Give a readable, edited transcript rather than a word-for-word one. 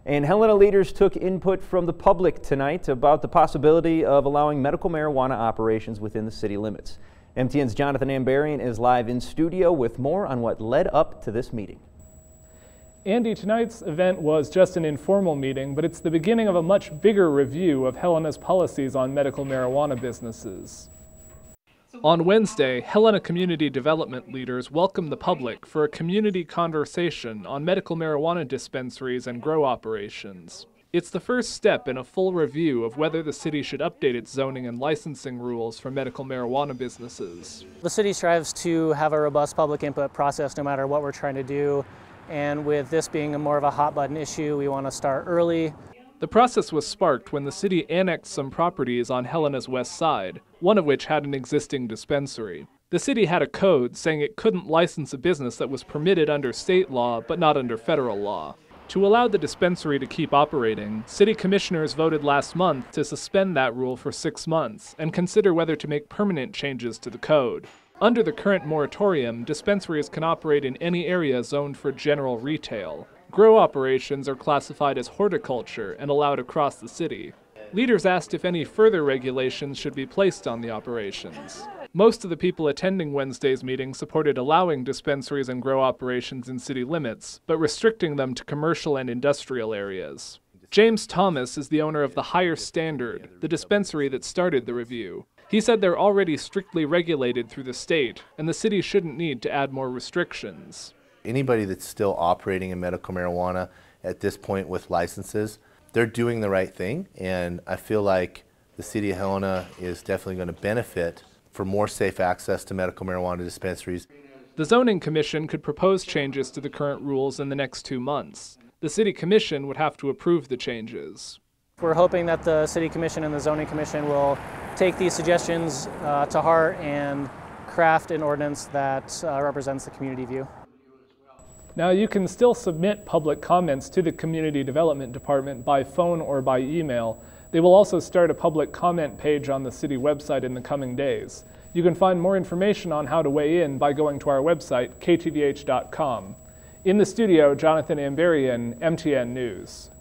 And Helena leaders took input from the public tonight about the possibility of allowing medical marijuana operations within the city limits. MTN's Jonathan Ambarian is live in studio with more on what led up to this meeting. Andy, tonight's event was just an informal meeting, but it's the beginning of a much bigger review of Helena's policies on medical marijuana businesses. On Wednesday, Helena community development leaders welcomed the public for a community conversation on medical marijuana dispensaries and grow operations. It's the first step in a full review of whether the city should update its zoning and licensing rules for medical marijuana businesses. The city strives to have a robust public input process no matter what we're trying to do, and with this being more of a hot button issue, we want to start early. The process was sparked when the city annexed some properties on Helena's west side, one of which had an existing dispensary. The city had a code saying it couldn't license a business that was permitted under state law but not under federal law. To allow the dispensary to keep operating, city commissioners voted last month to suspend that rule for 6 months and consider whether to make permanent changes to the code. Under the current moratorium, dispensaries can operate in any area zoned for general retail. Grow operations are classified as horticulture and allowed across the city. Leaders asked if any further regulations should be placed on the operations. Most of the people attending Wednesday's meeting supported allowing dispensaries and grow operations in city limits, but restricting them to commercial and industrial areas. James Thomas is the owner of the Higher Standard, the dispensary that started the review. He said they're already strictly regulated through the state, and the city shouldn't need to add more restrictions. Anybody that's still operating in medical marijuana at this point with licenses, they're doing the right thing, and I feel like the city of Helena is definitely going to benefit for more safe access to medical marijuana dispensaries. The Zoning Commission could propose changes to the current rules in the next 2 months. The City Commission would have to approve the changes. We're hoping that the City Commission and the Zoning Commission will take these suggestions to heart and craft an ordinance that represents the community view. Now, you can still submit public comments to the Community Development Department by phone or by email. They will also start a public comment page on the city website in the coming days. You can find more information on how to weigh in by going to our website, ktvh.com. In the studio, Jonathan Ambarian, MTN News.